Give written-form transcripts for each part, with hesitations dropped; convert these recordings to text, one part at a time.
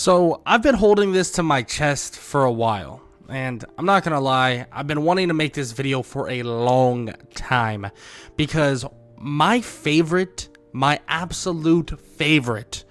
So I've been holding this to my chest for a while, and I'm not gonna lie, I've been wanting to make this video for a long time because my absolute favorite,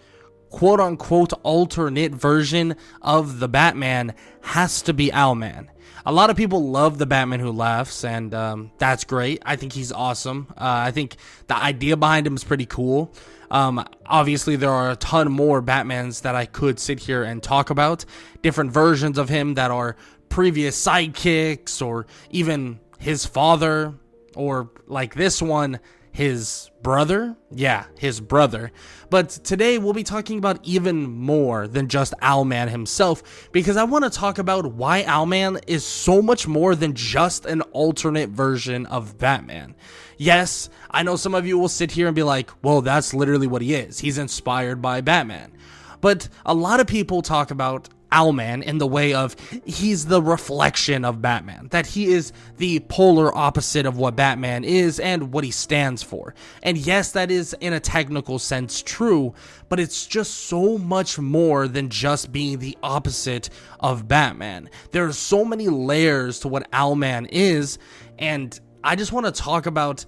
quote unquote alternate version of the Batman has to be Owlman. A lot of people love the Batman Who Laughs, and that's great. I think he's awesome. I think the idea behind him is pretty cool. Obviously, there are a ton more Batmans that I could sit here and talk about. Different versions of him that are previous sidekicks, or even his father, or like this one, his brother. Yeah, his brother. But today we'll be talking about even more than just Owlman himself, because I want to talk about why Owlman is so much more than just an alternate version of Batman. Yes, I know some of you will sit here and be like, well, that's literally what he is. He's inspired by Batman. But a lot of people talk about Owlman in the way of he's the reflection of Batman, that he is the polar opposite of what Batman is and what he stands for. And yes, that is in a technical sense true, but it's just so much more than just being the opposite of Batman. There are so many layers to what Owlman is, and I just want to talk about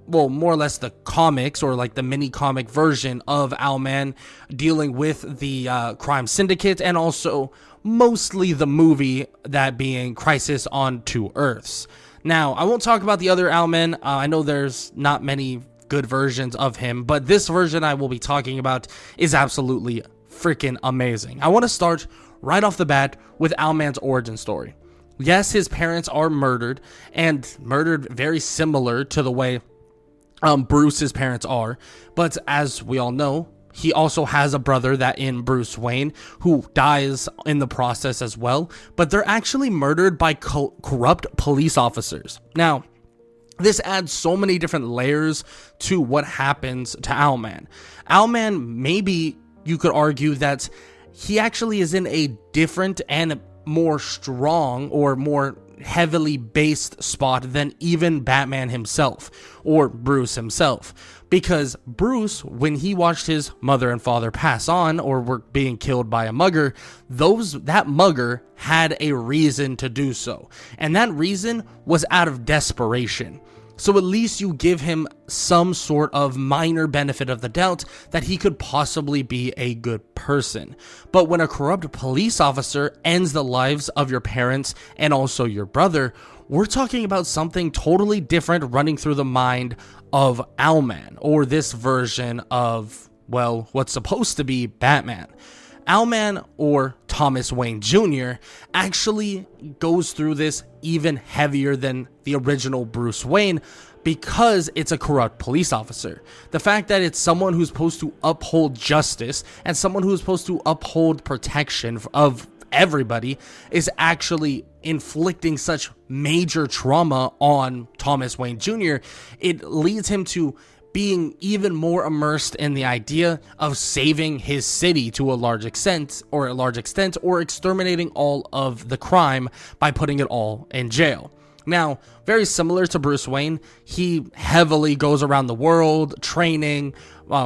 more or less the comics, or like the mini comic version of Owlman, dealing with the crime syndicate, and also mostly the movie, that being Crisis on Two Earths. Now, I won't talk about the other Owlman. I know there's not many good versions of him, but this version I will be talking about is absolutely freaking amazing. I want to start right off the bat with Owlman's origin story. Yes, his parents are murdered, and murdered very similar to the way Bruce's parents are, but as we all know, he also has a brother that in Bruce Wayne who dies in the process as well, but they're actually murdered by corrupt police officers. Now, this adds so many different layers to what happens to Owlman. Owlman, maybe you could argue that he actually is in a different and more strong, or more heavily based spot than even Batman himself or Bruce himself, because Bruce, when he watched his mother and father pass on or were being killed by a mugger, that mugger had a reason to do so, and that reason was out of desperation. So at least you give him some sort of minor benefit of the doubt that he could possibly be a good person. But when a corrupt police officer ends the lives of your parents and also your brother, we're talking about something totally different running through the mind of Owlman, or this version of, well, what's supposed to be Batman. Owlman, or Thomas Wayne Jr., actually goes through this even heavier than the original Bruce Wayne, because it's a corrupt police officer. The fact that it's someone who's supposed to uphold justice and someone who's supposed to uphold protection of everybody is actually inflicting such major trauma on Thomas Wayne Jr., it leads him to being even more immersed in the idea of saving his city to a large extent, or exterminating all of the crime by putting it all in jail. Now, very similar to Bruce Wayne, he heavily goes around the world training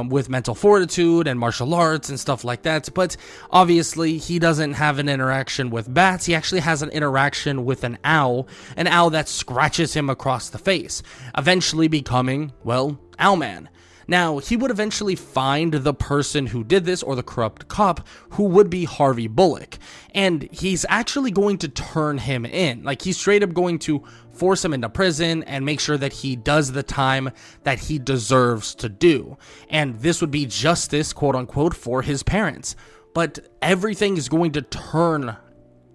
with mental fortitude and martial arts and stuff like that, but obviously he doesn't have an interaction with bats. He actually has an interaction with an owl that scratches him across the face, eventually becoming, well, Owlman. Now, he would eventually find the person who did this, or the corrupt cop, who would be Harvey Bullock, and he's actually going to turn him in. Like, he's straight up going to force him into prison and make sure that he does the time that he deserves to do. And this would be justice, quote unquote, for his parents. But everything is going to turn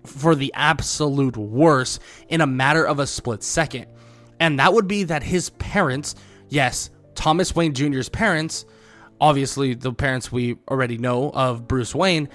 for the absolute worst in a matter of a split second. And that would be that his parents, yes, Thomas Wayne Jr.'s parents, obviously the parents we already know of Bruce Wayne,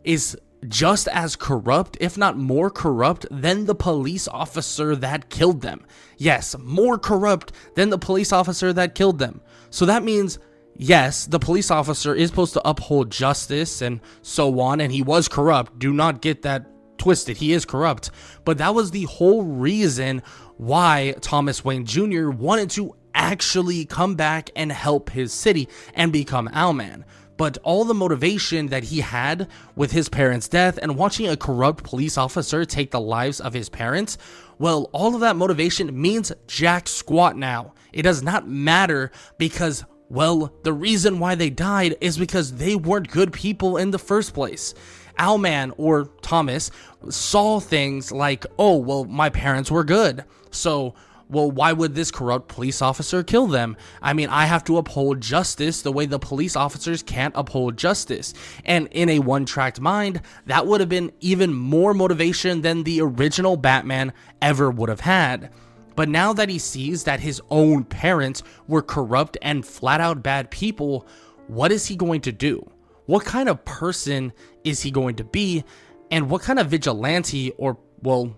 is just as corrupt, if not more corrupt, than the police officer that killed them. Yes, more corrupt than the police officer that killed them. So that means, yes, the police officer is supposed to uphold justice and so on, and he was corrupt. Do not get that twisted. He is corrupt. But that was the whole reason why Thomas Wayne Jr. wanted to actually come back and help his city and become Owlman, but all the motivation that he had with his parents' death and watching a corrupt police officer take the lives of his parents, well, all of that motivation means jack squat now. It does not matter because, well, the reason why they died is because they weren't good people in the first place. Owlman, or Thomas, saw things like, oh, well, my parents were good, so, well, why would this corrupt police officer kill them? I mean, I have to uphold justice the way the police officers can't uphold justice. And in a one-tracked mind, that would have been even more motivation than the original Batman ever would have had. But now that he sees that his own parents were corrupt and flat-out bad people, what is he going to do? What kind of person is he going to be? And what kind of vigilante, or, well,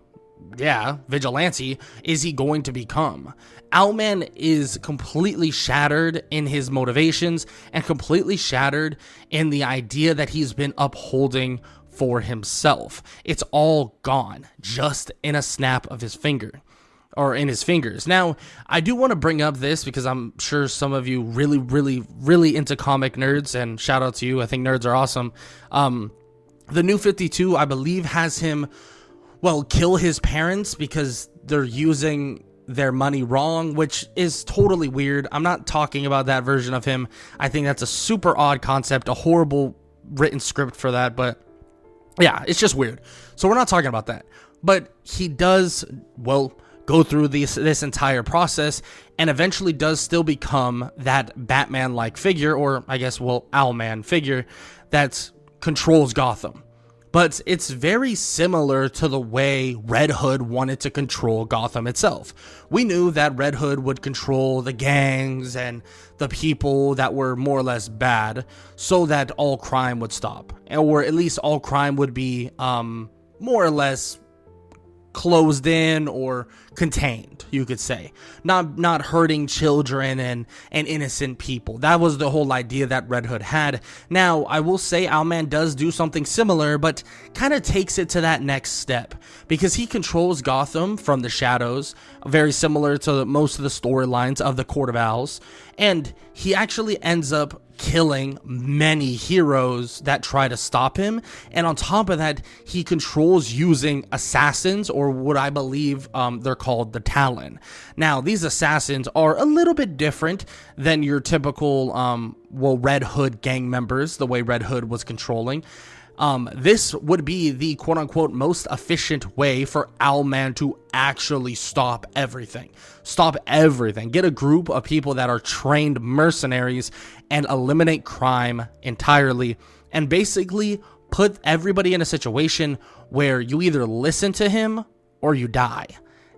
yeah, vigilante, is he going to become? Owlman is completely shattered in his motivations and completely shattered in the idea that he's been upholding for himself. It's all gone, just in a snap of his finger. Or in his fingers. Now, I do want to bring up this because I'm sure some of you really into comic nerds, and shout out to you. I think nerds are awesome. The New 52, I believe, has him, well, kill his parents because they're using their money wrong, which is totally weird. I'm not talking about that version of him. I think that's a super odd concept, a horrible written script for that, but yeah, it's just weird. So we're not talking about that. But he does, well, go through this entire process and eventually does still become that Batman-like figure, or I guess, well, Owlman figure that controls Gotham. But it's very similar to the way Red Hood wanted to control Gotham itself. We knew that Red Hood would control the gangs and the people that were more or less bad so that all crime would stop, or at least all crime would be more or less closed in or contained, you could say, not hurting children and innocent people. That was the whole idea that Red Hood had. Now, I will say Owlman does do something similar, but kind of takes it to that next step because he controls Gotham from the shadows, very similar to most of the storylines of the Court of Owls, and he actually ends up killing many heroes that try to stop him. And on top of that, he controls using assassins, or what I believe they're called the Talon. Now, these assassins are a little bit different than your typical, well, Red Hood gang members, the way Red Hood was controlling. This would be the quote-unquote most efficient way for Owlman to actually stop everything. Get a group of people that are trained mercenaries and eliminate crime entirely, and basically put everybody in a situation where you either listen to him or you die.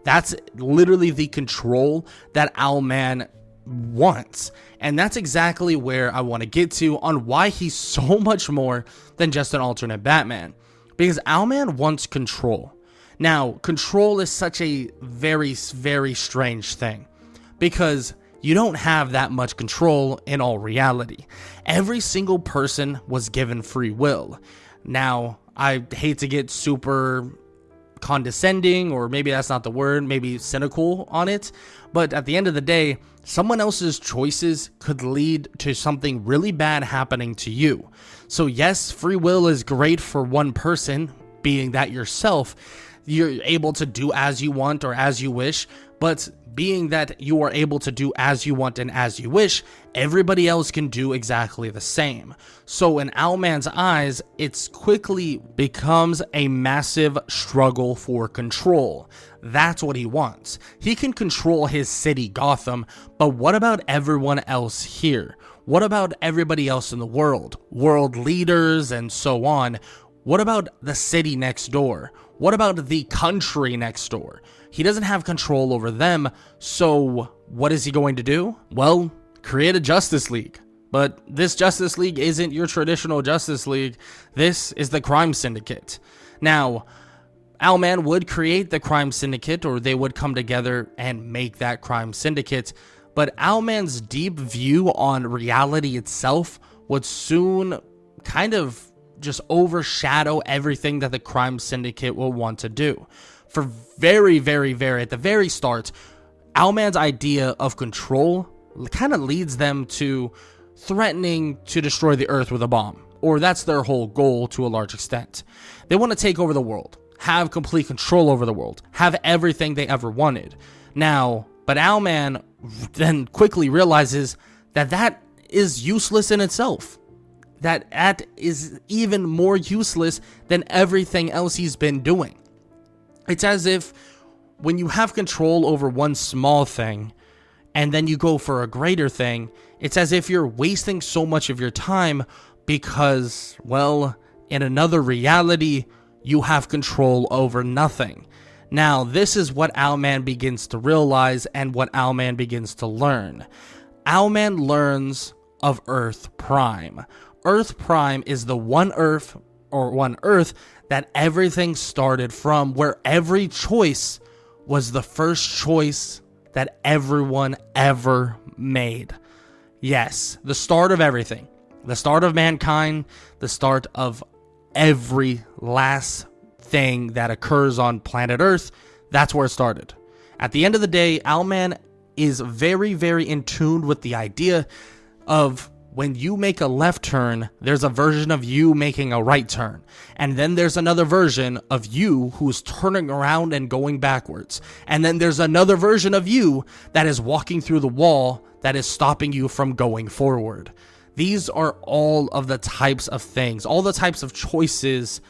That's literally the control that Owlman wants. And that's exactly where I want to get to on why he's so much more than just an alternate Batman. Because Owlman wants control. Now, control is such a very, very strange thing. Because you don't have that much control in all reality. Every single person was given free will. Now, I hate to get super condescending, or maybe that's not the word, maybe cynical on it, but at the end of the day, someone else's choices could lead to something really bad happening to you. So yes, free will is great for one person, being that yourself. You're able to do as you want or as you wish, but being that you are able to do as you want and as you wish, everybody else can do exactly the same. So in Owlman's eyes, it quickly becomes a massive struggle for control. That's what he wants. He can control his city, Gotham, but what about everyone else here? What about everybody else in the world? World leaders and so on. What about the city next door? What about the country next door? He doesn't have control over them, so what is he going to do? Well, create a Justice League. But this Justice League isn't your traditional Justice League. This is the Crime Syndicate. Now, Owlman would create the Crime Syndicate, or they would come together and make that Crime Syndicate, but Owlman's deep view on reality itself would soon kind of just overshadow everything that the Crime Syndicate will want to do. For very, at the very start, Owlman's idea of control kind of leads them to threatening to destroy the Earth with a bomb. Or that's their whole goal to a large extent. They want to take over the world, have complete control over the world, have everything they ever wanted. Now, but Owlman then quickly realizes that that is useless in itself. That is even more useless than everything else he's been doing. It's as if when you have control over one small thing, and then you go for a greater thing, it's as if you're wasting so much of your time because, well, in another reality, you have control over nothing. Now, this is what Owlman begins to realize and what Owlman begins to learn. Owlman learns of Earth Prime. Earth Prime is the one Earth that everything started from, where every choice was the first choice that everyone ever made. Yes, the start of everything. The start of mankind, the start of every last thing that occurs on planet Earth, that's where it started. At the end of the day, Owlman is very, very in tune with the idea of when you make a left turn, there's a version of you making a right turn. And then there's another version of you who's turning around and going backwards. And then there's another version of you that is walking through the wall that is stopping you from going forward. These are all of the types of things, all the types of choices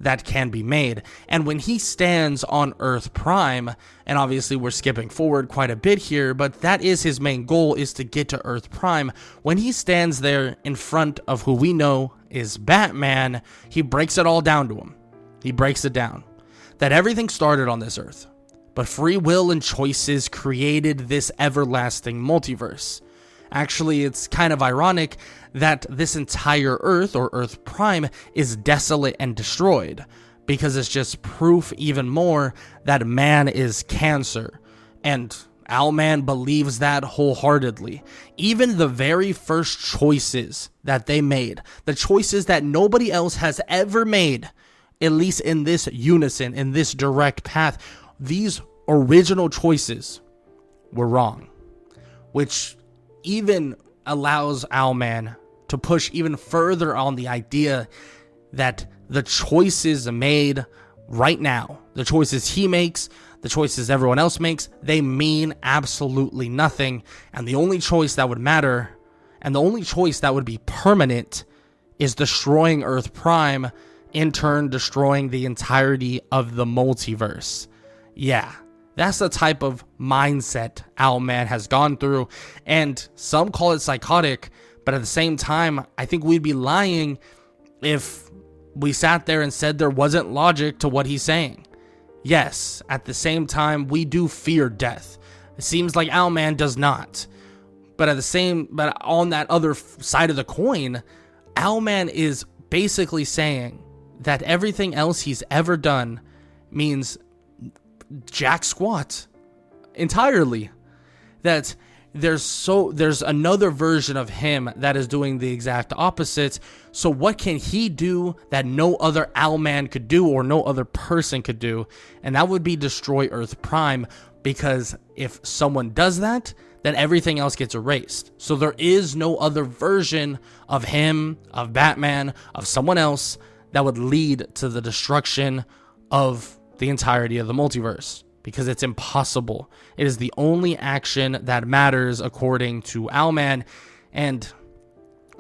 that can be made. And when he stands on Earth Prime, and obviously we're skipping forward quite a bit here, but that is his main goal, is to get to Earth Prime. When he stands there in front of who we know is Batman, he breaks it all down to him. He breaks it down. That everything started on this Earth, but free will and choices created this everlasting multiverse. Actually, it's kind of ironic that this entire Earth, or Earth Prime, is desolate and destroyed, because it's just proof even more that man is cancer. And Owlman believes that wholeheartedly. Even the very first choices that they made, the choices that nobody else has ever made, at least in this unison, in this direct path, these original choices were wrong, which even allows Owlman to push even further on the idea that the choices made right now, the choices he makes, the choices everyone else makes, they mean absolutely nothing. And the only choice that would matter, and the only choice that would be permanent, is destroying Earth Prime, in turn destroying the entirety of the multiverse. Yeah. That's the type of mindset Owlman has gone through, and some call it psychotic, but at the same time, I think we'd be lying if we sat there and said there wasn't logic to what he's saying. Yes, at the same time, we do fear death. It seems like Owlman does not. But on that other side of the coin, Owlman is basically saying that everything else he's ever done means jack squat entirely. That there's another version of him that is doing the exact opposite. So what can he do that no other Owlman could do, or no other person could do? And that would be destroy Earth Prime, because if someone does that, then everything else gets erased. So there is no other version of him, of Batman, of someone else that would lead to the destruction of the entirety of the multiverse, because it's impossible. It is the only action that matters according to Owlman, and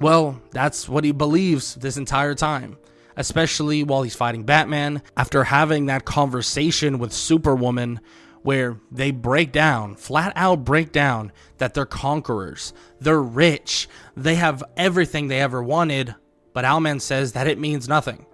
well, that's what he believes this entire time, especially while he's fighting Batman. After having that conversation with Superwoman, where they flat out break down that they're conquerors, they're rich, they have everything they ever wanted, but Owlman says that it means nothing.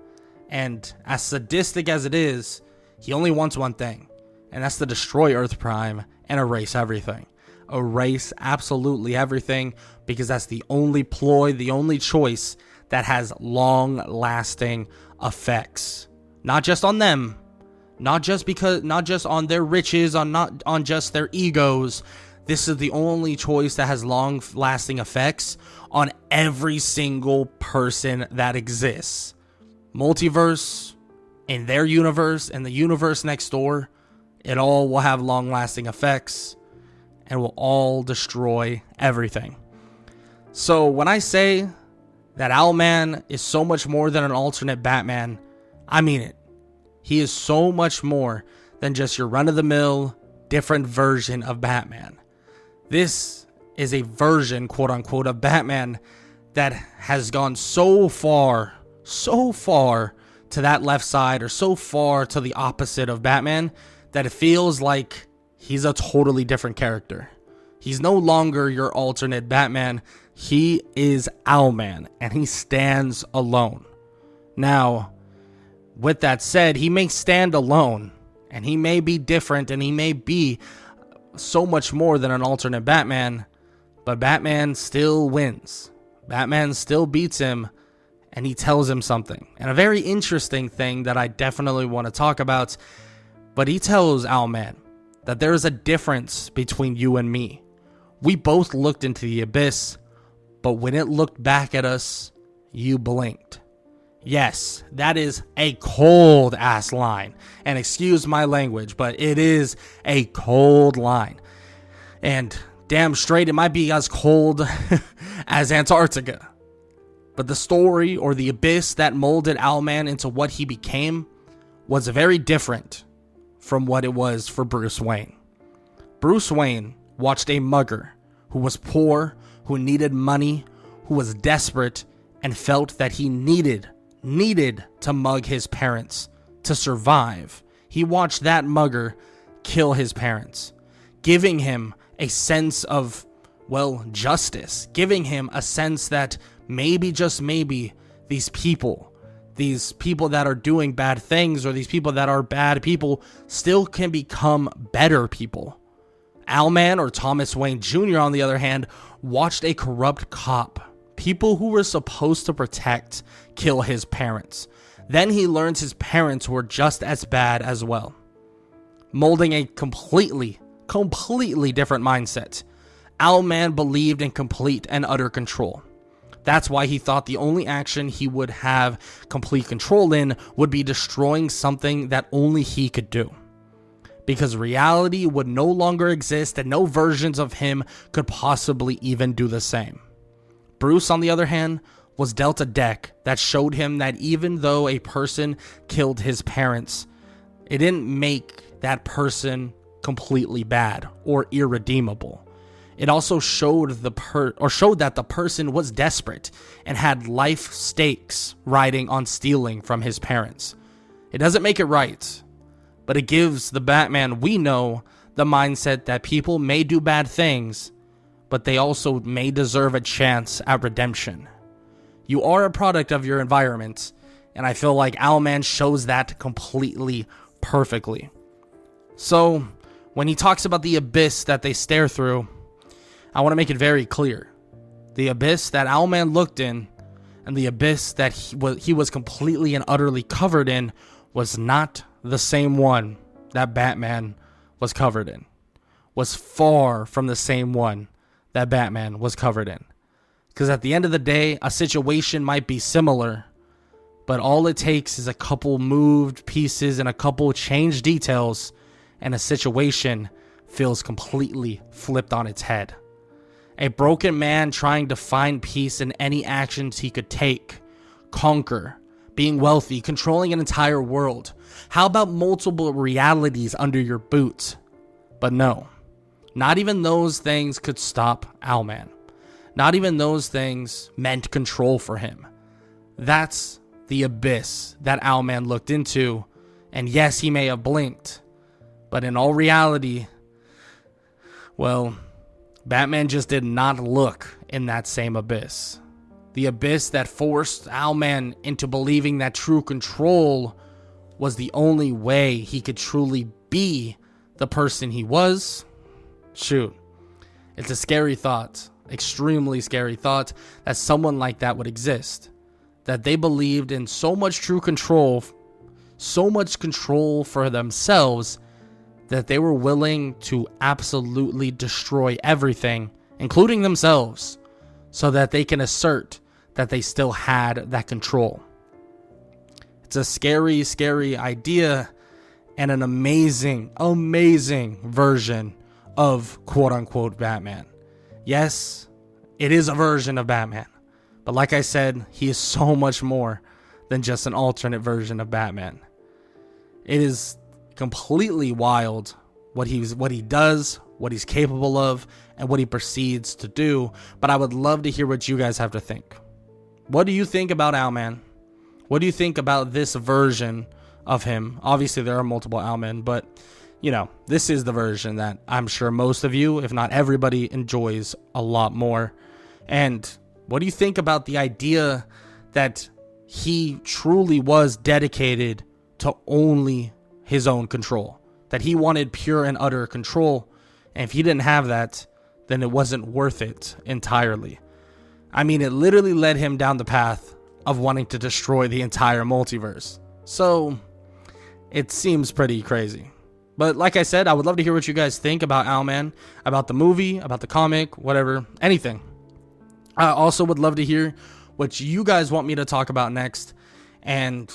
And as sadistic as it is, he only wants one thing, and that's to destroy Earth Prime and erase everything. Erase absolutely everything, because that's the only ploy, the only choice that has long-lasting effects. Not just on them, not just on their riches, not on just their egos. This is the only choice that has long-lasting effects on every single person that exists. Multiverse, in their universe, and the universe next door, it all will have long-lasting effects and will all destroy everything. So when I say that Owlman is so much more than an alternate Batman, I mean it. He is so much more than just your run-of-the-mill, different version of Batman. This is a version, quote-unquote, of Batman that has gone so far to that left side, or so far to the opposite of Batman, that it feels like he's a totally different character. He's no longer your alternate Batman. He is Owlman, and he stands alone. Now, with that said, he may stand alone, and he may be different, and he may be so much more than an alternate Batman, but Batman still wins. Batman still beats him, and he tells him something. And a very interesting thing that I definitely want to talk about, but he tells Owlman that there is a difference between you and me. We both looked into the abyss, but when it looked back at us, you blinked. Yes, that is a cold ass line. And excuse my language, but it is a cold line. And damn straight, it might be as cold as Antarctica. But the story, or the abyss that molded Owlman into what he became, was very different from what it was for Bruce Wayne. Bruce Wayne watched a mugger who was poor, who needed money, who was desperate, and felt that he needed to mug his parents to survive. He watched that mugger kill his parents, giving him a sense of, well, justice, giving him a sense that maybe, just maybe, these people that are doing bad things, or these people that are bad people, still can become better people. Owlman, or Thomas Wayne Jr., on the other hand, watched a corrupt cop, people who were supposed to protect, kill his parents. Then he learns his parents were just as bad as well, molding a completely different mindset. Owlman believed in complete and utter control. That's why he thought the only action he would have complete control in would be destroying something that only he could do. Because reality would no longer exist, and no versions of him could possibly even do the same. Bruce, on the other hand, was dealt a deck that showed him that even though a person killed his parents, it didn't make that person completely bad or irredeemable. It also showed that the person was desperate and had life stakes riding on stealing from his parents. It doesn't make it right, but it gives the Batman we know the mindset that people may do bad things, but they also may deserve a chance at redemption. You are a product of your environment, and I feel like Owlman shows that completely perfectly. So, when he talks about the abyss that they stare through, I want to make it very clear. The abyss that Owlman looked in, and the abyss that he was completely and utterly covered in, was not the same one that Batman was covered in. Was far from the same one that Batman was covered in. Because at the end of the day, a situation might be similar, but all it takes is a couple moved pieces and a couple changed details, and a situation feels completely flipped on its head. A broken man trying to find peace in any actions he could take, conquer, being wealthy, controlling an entire world. How about multiple realities under your boots? But no, not even those things could stop Owlman. Not even those things meant control for him. That's the abyss that Owlman looked into, and yes, he may have blinked, but in all reality, well, Batman just did not look in that same abyss. The abyss that forced Owlman into believing that true control was the only way he could truly be the person he was. Shoot, it's a scary thought, extremely scary thought, that someone like that would exist. That they believed in so much true control, so much control for themselves, that they were willing to absolutely destroy everything, including themselves, so that they can assert that they still had that control. It's a scary, scary idea, and an amazing, amazing version of quote-unquote Batman. Yes, It is a version of Batman. But like I said, he is so much more than just an alternate version of Batman. It is completely wild what he does, what he's capable of, and what he proceeds to do. But I would love to hear what you guys have to think. What do you think about Owlman? What do you think about this version of him? Obviously, there are multiple Owlmen, but you know, this is the version that I'm sure most of you, if not everybody, enjoys a lot more. And what do you think about the idea that he truly was dedicated to only his own control? That he wanted pure and utter control. And if he didn't have that, then it wasn't worth it entirely. I mean, it literally led him down the path of wanting to destroy the entire multiverse. So it seems pretty crazy. But like I said, I would love to hear what you guys think about Owlman, about the movie, about the comic, whatever, anything. I also would love to hear what you guys want me to talk about next. And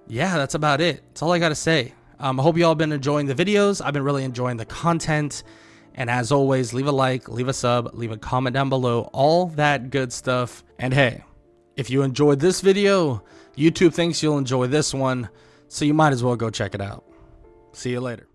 yeah, that's about it. That's all I got to say. I hope you all have been enjoying the videos. I've been really enjoying the content. And as always, leave a like, leave a sub, leave a comment down below, all that good stuff. And hey, if you enjoyed this video, YouTube thinks you'll enjoy this one, so you might as well go check it out. See you later.